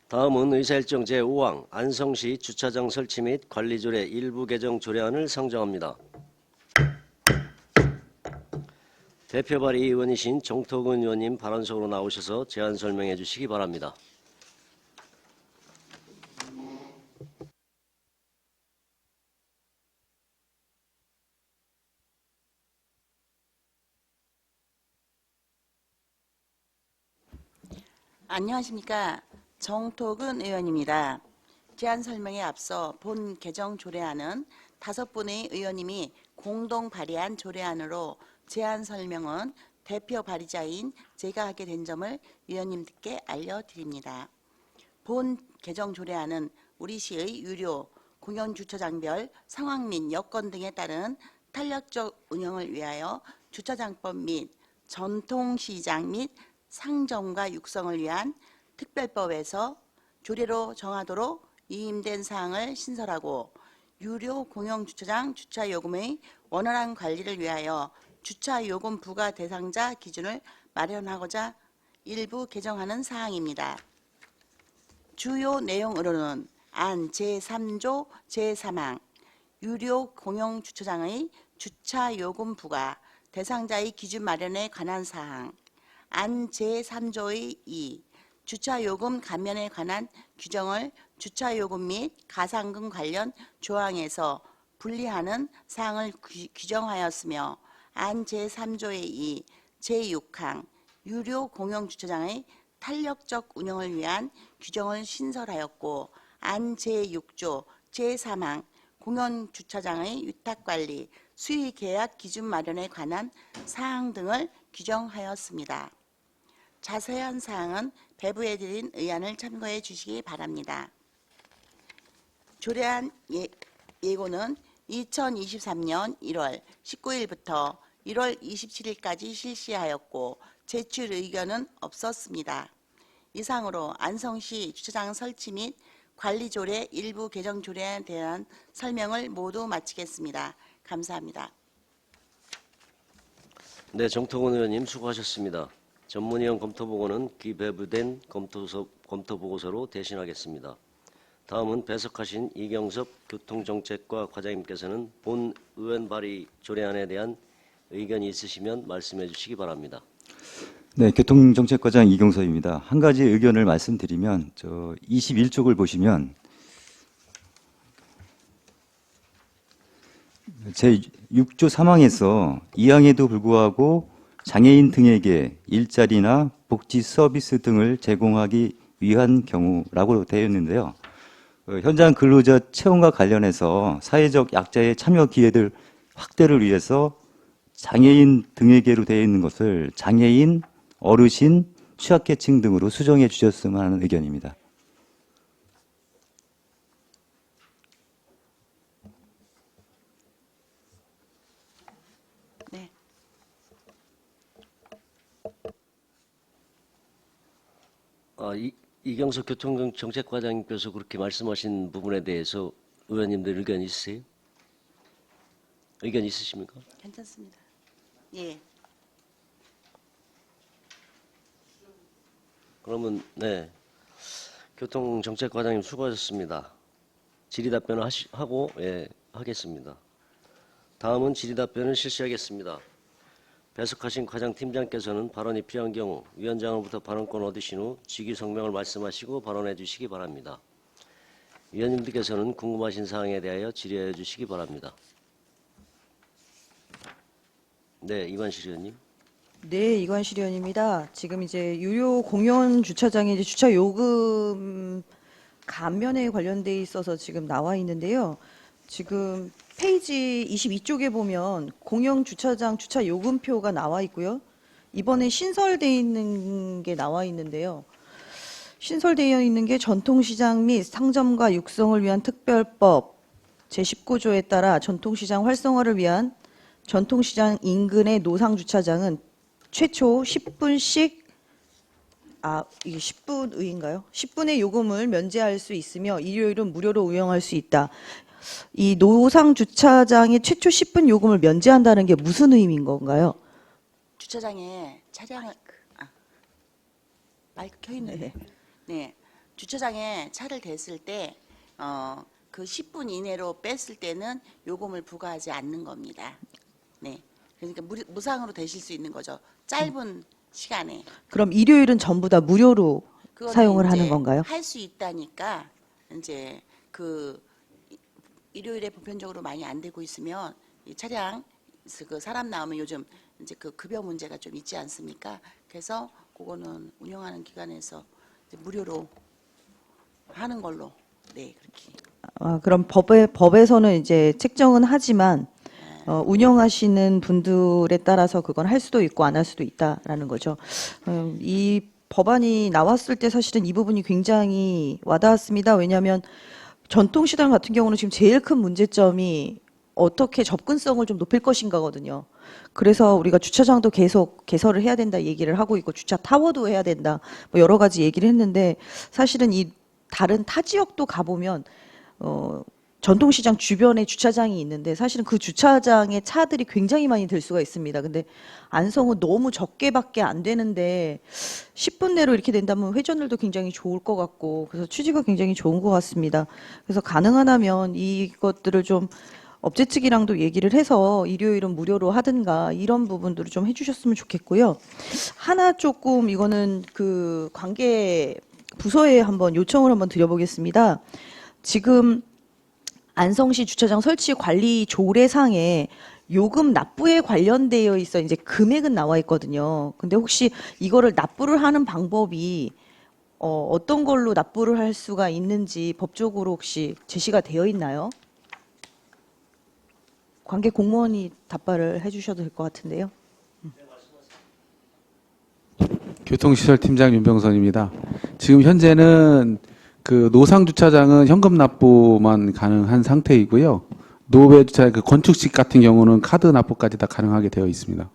다음은 의사일정 제5항 안성시 주차장 설치 및 관리조례 일부 개정 조례안을 상정합니다. 대표 발의 의원이신 정토근 의원님 발언석으로 나오셔서 제안 설명해 주시기 바랍니다. 안녕하십니까. 정토근 의원입니다. 제안 설명에 앞서 본 개정 조례안은 5분의 의원님이 공동 발의한 조례안으로 제안 설명은 대표 발의자인 제가 하게 된 점을 의원님들께 알려드립니다. 본 개정 조례안은 우리 시의 유료, 공영주차장별 상황 및 여건 등에 따른 탄력적 운영을 위하여 주차장법 및 전통시장 및 상점과 육성을 위한 특별법에서 조례로 정하도록 위임된 사항을 신설하고 유료 공영주차장 주차요금의 원활한 관리를 위하여 주차요금 부과 대상자 기준을 마련하고자 일부 개정하는 사항입니다. 주요 내용으로는 안 제3조 제3항 유료 공영주차장의 주차요금 부과 대상자의 기준 마련에 관한 사항, 안 제3조의 2 주차요금 감면에 관한 규정을 주차요금 및 가상금 관련 조항에서 분리하는 사항을 규정하였으며, 안 제3조의 2 제6항 유료 공영주차장의 탄력적 운영을 위한 규정을 신설하였고, 안 제6조 제3항 공영주차장의 위탁관리, 수의계약 기준 마련에 관한 사항 등을 규정하였습니다. 자세한 사항은 배부해드린 의안을 참고해 주시기 바랍니다. 조례안 예고는 2023년 1월 19일부터 1월 27일까지 실시하였고 제출 의견은 없었습니다. 이상으로 안성시 주차장 설치 및 관리조례 일부 개정 조례에 대한 설명을 모두 마치겠습니다. 감사합니다. 네, 정토근 의원님 수고하셨습니다. 전문위원 검토보고는 기배부된 검토보고서로 대신하겠습니다. 다음은 배석하신 이경섭 교통정책과 과장님께서는 본 의원 발의 조례안에 대한 의견이 있으시면 말씀해 주시기 바랍니다. 네, 교통정책과장 이경섭입니다. 한 가지 의견을 말씀드리면 21쪽을 보시면 제6조 3항에서 2항에도 불구하고 장애인 등에게 일자리나 복지 서비스 등을 제공하기 위한 경우라고 되어 있는데요. 현장 근로자 채용과 관련해서 사회적 약자의 참여 기회들 확대를 위해서 장애인 등에게로 되어 있는 것을 장애인, 어르신, 취약계층 등으로 수정해 주셨으면 하는 의견입니다. 네. 이경석 교통정책과장님께서 그렇게 말씀하신 부분에 대해서 의원님들 의견 있으세요? 의견 있으십니까? 괜찮습니다. 예. 그러면 네, 교통정책과장님 수고하셨습니다. 질의답변을 하고 하겠습니다. 다음은 질의답변을 실시하겠습니다. 배석하신 과장팀장께서는 발언이 필요한 경우 위원장으로부터 발언권을 얻으신 후 직위 성명을 말씀하시고 발언해 주시기 바랍니다. 위원님들께서는 궁금하신 사항에 대하여 질의해 주시기 바랍니다. 네, 이관실 의원님. 네, 이관실 의원입니다. 지금 이제 유료 공연 주차장의 이제 주차 요금 감면에 관련돼 있어서 지금 나와 있는데요. 지금 페이지 22쪽에 보면 공영 주차장 주차 요금표가 나와 있고요. 이번에 신설되어 있는 게 나와 있는데요. 신설되어 있는 게 전통시장 및 상점과 육성을 위한 특별법 제19조에 따라 전통시장 활성화를 위한 전통시장 인근의 노상주차장은 최초 10분씩 이게 10분의인가요? 10분의 요금을 면제할 수 있으며 일요일은 무료로 운영할 수 있다. 이 노상주차장의 최초 10분 요금을 면제한다는 게 무슨 의미인 건가요? 주차장에 차량을 마이크 켜 있는데. 네. 주차장에 차를 댔을 때 그 10분 이내로 뺐을 때는 요금을 부과하지 않는 겁니다. 네. 그러니까 무상으로 대실 수 있는 거죠. 짧은 시간에. 그럼 일요일은 전부 다 무료로 그거는 사용을 이제 하는 건가요? 할 수 있다니까 이제 그 일요일에 보편적으로 많이 안 되고 있으면 이 차량 그 사람 나오면 요즘 이제 그 급여 문제가 좀 있지 않습니까? 그래서 그거는 운영하는 기관에서 이제 무료로 하는 걸로 네 그렇게. 그럼 법에서는 이제 책정은 하지만 운영하시는 분들에 따라서 그건 할 수도 있고 안 할 수도 있다라는 거죠. 이 법안이 나왔을 때 사실은 이 부분이 굉장히 와닿았습니다. 왜냐하면 전통시장 같은 경우는 지금 제일 큰 문제점이 어떻게 접근성을 좀 높일 것인가거든요. 그래서 우리가 주차장도 계속 개설을 해야 된다 얘기를 하고 있고 주차 타워도 해야 된다 뭐 여러 가지 얘기를 했는데 사실은 이 다른 타 지역도 가보면 전통시장 주변에 주차장이 있는데 사실은 그 주차장에 차들이 굉장히 많이 들 수가 있습니다. 근데 안성은 너무 적게밖에 안 되는데 10분 내로 이렇게 된다면 회전율도 굉장히 좋을 것 같고 그래서 취지가 굉장히 좋은 것 같습니다. 그래서 가능하다면 이것들을 좀 업체 측이랑도 얘기를 해서 일요일은 무료로 하든가 이런 부분들을 좀 해주셨으면 좋겠고요. 하나 조금 이거는 그 관계 부서에 한번 요청을 한번 드려보겠습니다. 지금 안성시 주차장 설치 관리 조례상에 요금 납부에 관련되어 있어 이제 금액은 나와 있거든요. 근데 혹시 이거를 납부를 하는 방법이 어떤 걸로 납부를 할 수가 있는지 법적으로 혹시 제시가 되어 있나요? 관계 공무원이 답변을 해주셔도 될 것 같은데요. 교통시설팀장 윤병선입니다. 지금 현재는 그 노상 주차장은 현금 납부만 가능한 상태이고요. 노후배 주차장 그 건축식 같은 경우는 카드 납부까지 다 가능하게 되어 있습니다.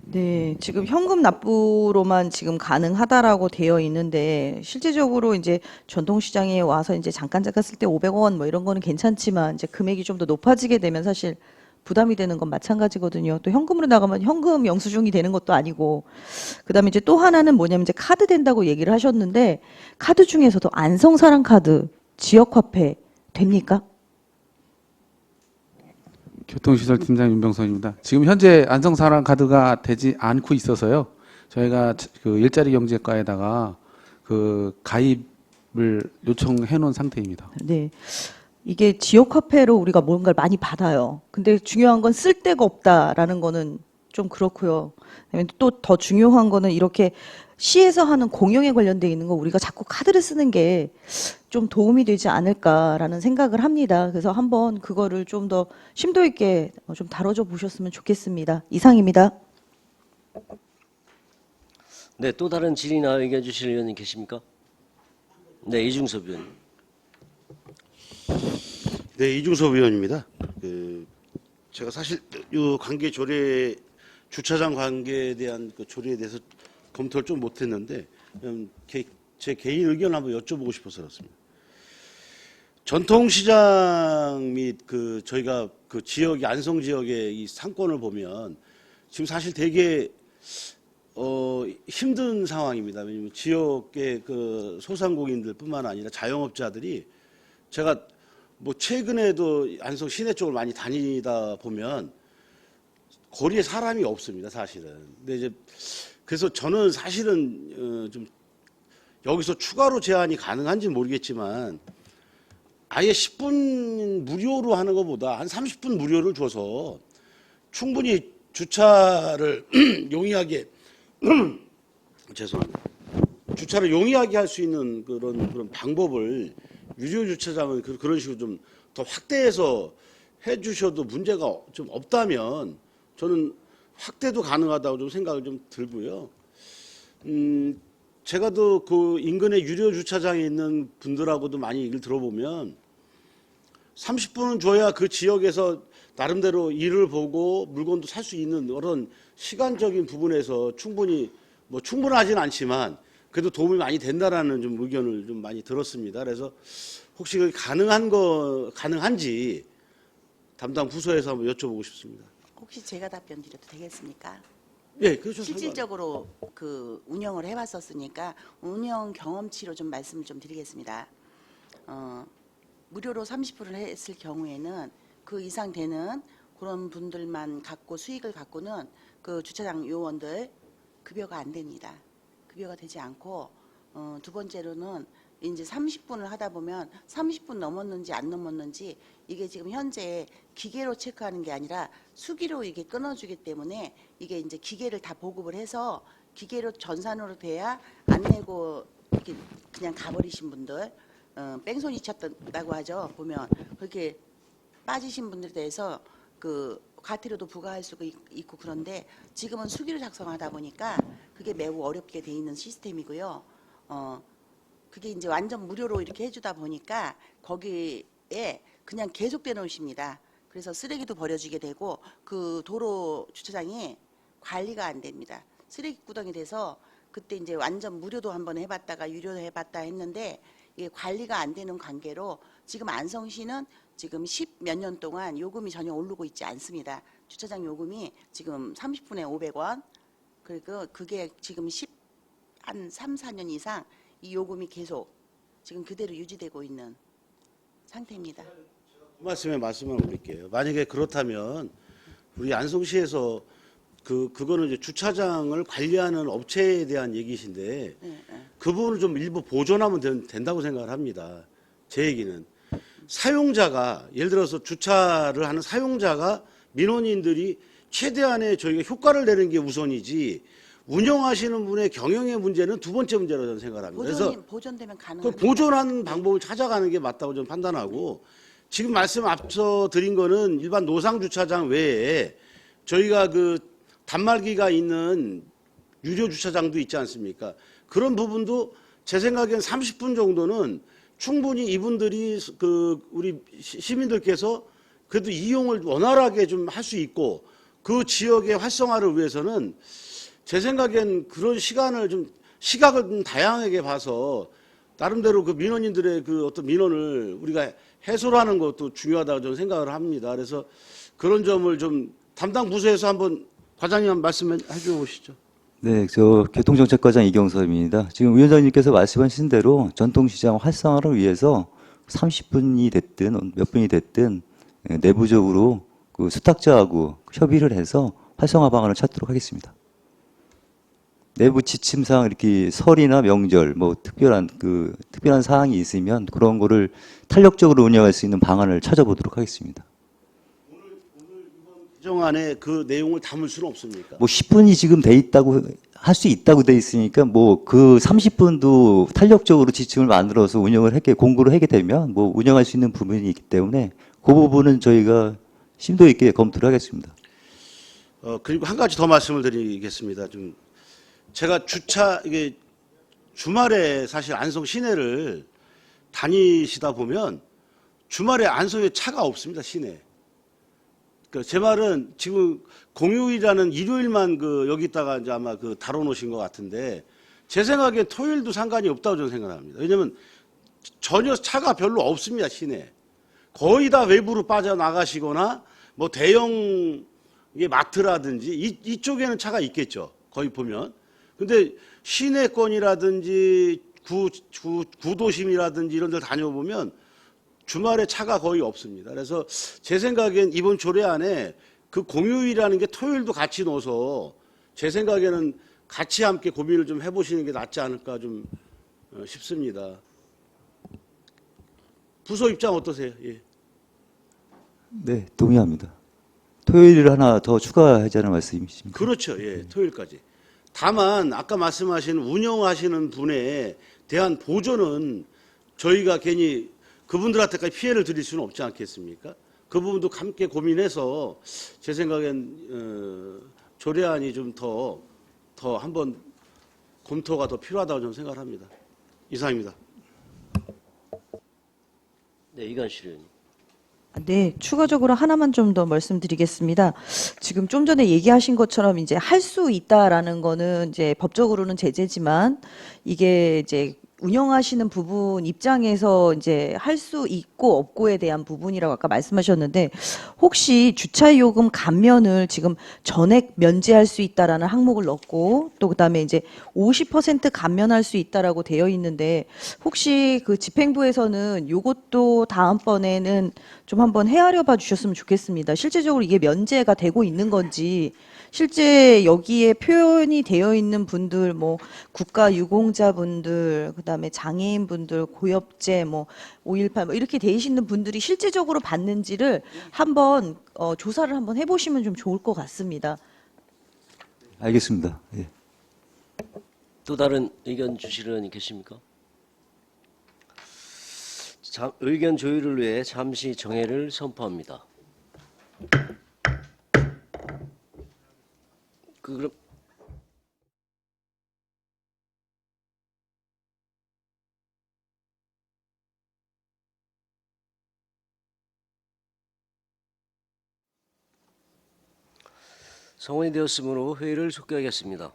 네, 지금 현금 납부로만 지금 가능하다라고 되어 있는데 실제적으로 이제 전통시장에 와서 이제 잠깐 쓸 때 500원 뭐 이런 거는 괜찮지만 이제 금액이 좀 더 높아지게 되면 사실 부담이 되는 건 마찬가지거든요. 또 현금으로 나가면 현금 영수증이 되는 것도 아니고 그다음에 이제 또 하나는 뭐냐면 이제 카드 된다고 얘기를 하셨는데 카드 중에서도 안성사랑 카드 지역화폐 됩니까? 교통시설팀장 윤병선입니다. 지금 현재 안성사랑 카드가 되지 않고 있어서요. 저희가 그 일자리 경제과에다가 그 가입을 요청해 놓은 상태입니다. 네. 이게 지역화폐로 우리가 뭔가를 많이 받아요. 근데 중요한 건 쓸 데가 없다라는 거는 좀 그렇고요. 또 더 중요한 거는 이렇게 시에서 하는 공용에 관련돼 있는 거 우리가 자꾸 카드를 쓰는 게 좀 도움이 되지 않을까라는 생각을 합니다. 그래서 한번 그거를 좀 더 심도 있게 좀 다뤄줘 보셨으면 좋겠습니다. 이상입니다. 네, 또 다른 질의나 의견 주실 의원님 계십니까? 네, 이중섭 의원님. 네, 이중섭 의원입니다. 제가 사실 이 관계 조례 주차장 관계에 대한 그 조례에 대해서 검토를 좀 못했는데 제 개인 의견을 한번 여쭤보고 싶어서 그렇습니다. 전통시장 및 저희가 그 지역이 안성 지역의 이 상권을 보면 지금 사실 되게 힘든 상황입니다. 왜냐하면 지역의 그 소상공인들뿐만 아니라 자영업자들이 제가 뭐 최근에도 안성 시내 쪽을 많이 다니다 보면 거리에 사람이 없습니다, 사실은. 근데 이제 그래서 저는 사실은 좀 여기서 추가로 제한이 가능한지 모르겠지만 아예 10분 무료로 하는 것보다 한 30분 무료를 줘서 충분히 주차를 용이하게 죄송합니다. 주차를 용이하게 할 수 있는 그런 방법을 유료 주차장은 그런 식으로 좀 더 확대해서 해주셔도 문제가 좀 없다면 저는 확대도 가능하다고 좀 생각을 좀 들고요. 제가 또 그 인근의 유료 주차장에 있는 분들하고도 많이 얘기를 들어보면 30분은 줘야 그 지역에서 나름대로 일을 보고 물건도 살 수 있는 그런 시간적인 부분에서 충분히 뭐 충분하진 않지만 그래도 도움이 많이 된다라는 좀 의견을 좀 많이 들었습니다. 그래서 혹시 그 가능한지 담당 부서에서 한번 여쭤보고 싶습니다. 혹시 제가 답변 드려도 되겠습니까? 예, 그렇죠. 실질적으로 그 운영을 해봤었으니까 운영 경험치로 좀 말씀을 좀 드리겠습니다. 무료로 30분을 했을 경우에는 그 이상 되는 그런 분들만 갖고 수익을 갖고는 그 주차장 요원들 급여가 안 됩니다. 급여가 되지 않고 두 번째로는 이제 30분을 하다 보면 30분 넘었는지 안 넘었는지 이게 지금 현재 기계로 체크하는 게 아니라 수기로 이게 끊어주기 때문에 이게 이제 기계를 다 보급을 해서 기계로 전산으로 돼야 안 내고 이렇게 그냥 가버리신 분들 뺑소니 쳤다고 하죠. 보면 그렇게 빠지신 분들에 대해서 그 과태료도 부과할 수가 있고 그런데 지금은 수기로 작성하다 보니까 그게 매우 어렵게 돼 있는 시스템이고요. 그게 이제 완전 무료로 이렇게 해주다 보니까 거기에 그냥 계속 대놓으십니다. 그래서 쓰레기도 버려지게 되고 그 도로 주차장이 관리가 안 됩니다. 쓰레기 구덩이 돼서 그때 이제 완전 무료도 한번 해봤다가 유료도 해봤다 했는데 이게 관리가 안 되는 관계로 지금 안성시는 지금 10몇 년 동안 요금이 전혀 오르고 있지 않습니다. 주차장 요금이 지금 30분에 500원. 그리고 그게 지금 한 3, 4년 이상 이 요금이 계속 지금 그대로 유지되고 있는 상태입니다. 그 말씀에 말씀을 올릴게요. 만약에 그렇다면 우리 안성시에서 그거는 이제 주차장을 관리하는 업체에 대한 얘기신데 그 부분을 좀 일부 보존하면 된다고 생각을 합니다. 제 얘기는 사용자가 예를 들어서 주차를 하는 사용자가 민원인들이 최대한의 저희가 효과를 내는 게 우선이지 운영하시는 분의 경영의 문제는 두 번째 문제라고 저는 생각을 합니다. 그래서 보존되면 그 가능합니다. 보존하는 방법을 찾아가는 게 맞다고 저는 판단하고 지금 말씀 앞서 드린 거는 일반 노상 주차장 외에 저희가 그 단말기가 있는 유료 주차장도 있지 않습니까? 그런 부분도 제 생각엔 30분 정도는 충분히 이분들이 우리 시민들께서 그래도 이용을 원활하게 좀 할 수 있고 그 지역의 활성화를 위해서는 제 생각엔 그런 시간을 시각을 좀 다양하게 봐서 나름대로 그 민원인들의 그 어떤 민원을 우리가 해소를 하는 것도 중요하다고 저는 생각을 합니다. 그래서 그런 점을 좀 담당 부서에서 한번 과장님 한번 말씀해 주시죠. 네, 저 교통정책과장 이경섭입니다. 지금 위원장님께서 말씀하신 대로 전통시장 활성화를 위해서 30분이 됐든 몇 분이 됐든 내부적으로 그 수탁자하고 협의를 해서 활성화 방안을 찾도록 하겠습니다. 내부 지침상 이렇게 설이나 명절 뭐 특별한 사항이 있으면 그런 거를 탄력적으로 운영할 수 있는 방안을 찾아보도록 하겠습니다. 개정안에 그 내용을 담을 수는 없습니까? 뭐 10분이 지금 돼 있다고 할 수 있다고 돼 있으니까 뭐 그 30분도 탄력적으로 지침을 만들어서 공고를 하게 되면 뭐 운영할 수 있는 부분이 있기 때문에 그 부분은 저희가 심도 있게 검토를 하겠습니다. 그리고 한 가지 더 말씀을 드리겠습니다. 제가 이게 주말에 사실 안성 시내를 다니시다 보면 주말에 안성에 차가 없습니다, 시내. 제 말은 지금 공휴일이라는 일요일만 여기다가 이제 아마 다뤄놓으신 것 같은데 제 생각에 토요일도 상관이 없다고 저는 생각합니다. 왜냐면 전혀 차가 별로 없습니다, 시내. 거의 다 외부로 빠져나가시거나 뭐 대형 마트라든지 이쪽에는 차가 있겠죠. 거의 보면. 근데 시내권이라든지 구도심이라든지 이런 데 다녀보면 주말에 차가 거의 없습니다. 그래서 제 생각엔 이번 조례안에 그 공휴일이라는 게 토요일도 같이 넣어서 제 생각에는 같이 함께 고민을 좀 해보시는 게 낫지 않을까 좀 싶습니다. 부서 입장 어떠세요? 예. 네, 동의합니다. 토요일을 하나 더 추가하자는 말씀이십니까? 그렇죠. 예, 토요일까지. 다만 아까 말씀하신 운영하시는 분에 대한 보존은 저희가 괜히 그분들한테까지 피해를 드릴 수는 없지 않겠습니까? 그 부분도 함께 고민해서 제 생각엔 조례안이 좀 더 한번 검토가 더 필요하다고 저는 생각을 합니다. 이상입니다. 네, 이관실 의원님. 네, 추가적으로 하나만 좀 더 말씀드리겠습니다. 지금 좀 전에 얘기하신 것처럼 이제 할 수 있다라는 거는 이제 법적으로는 제재지만 이게 이제 운영하시는 부분 입장에서 이제 할 수 있고 없고에 대한 부분이라고 아까 말씀하셨는데 혹시 주차 요금 감면을 지금 전액 면제할 수 있다라는 항목을 넣고 또 그다음에 이제 50% 감면할 수 있다라고 되어 있는데 혹시 그 집행부에서는 요것도 다음번에는 좀 한번 헤아려 봐 주셨으면 좋겠습니다. 실제적으로 이게 면제가 되고 있는 건지 실제 여기에 표현이 되어 있는 분들, 뭐 국가 유공자분들, 그다음에 장애인분들, 고엽제, 뭐 5.18, 뭐 이렇게 되시는 분들이 실제적으로 받는지를 한번 조사를 한번 해보시면 좀 좋을 것 같습니다. 알겠습니다. 예. 또 다른 의견 주실 의원이 계십니까? 의견 조율을 위해 잠시 정회를 선포합니다. 그럼 성원이 되었으므로 회의를 속기하겠습니다.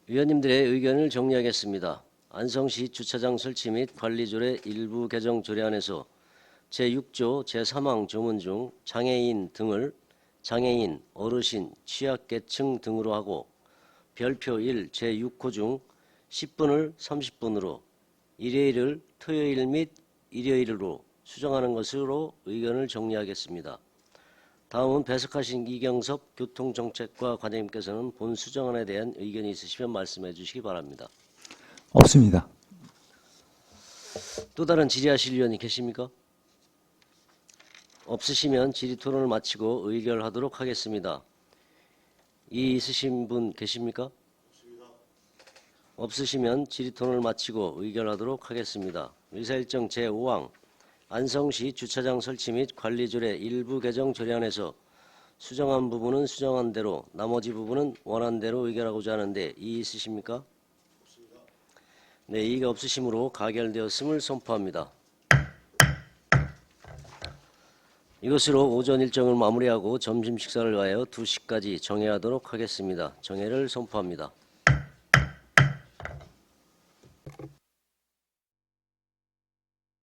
위원님들의 의견을 정리하겠습니다. 안성시 주차장 설치 및 관리조례 일부 개정 조례안에서 제6조 제3항 조문 중 장애인 등을 장애인, 어르신, 취약계층 등으로 하고 별표 1 제6호 중 10분을 30분으로 일요일을 토요일 및 일요일로 수정하는 것으로 의견을 정리하겠습니다. 다음은 배석하신 이경섭 교통정책과 과장님께서는 본 수정안에 대한 의견이 있으시면 말씀해 주시기 바랍니다. 없습니다. 또 다른 질의하실 의원이 계십니까? 없으시면 질의 토론을 마치고 의결하도록 하겠습니다. 이의 있으신 분 계십니까? 없으시면 질의 토론을 마치고 의결하도록 하겠습니다. 의사일정 제5항 안성시 주차장 설치 및 관리조례 일부 개정 조례안에서 수정한 부분은 수정한 대로 나머지 부분은 원한 대로 의결하고자 하는데 이의 있으십니까? 네, 이의가 없으시므로 가결되었음을 선포합니다. 이것으로 오전 일정을 마무리하고 점심 식사를 위하여 2시까지 정회하도록 하겠습니다. 정회를 선포합니다.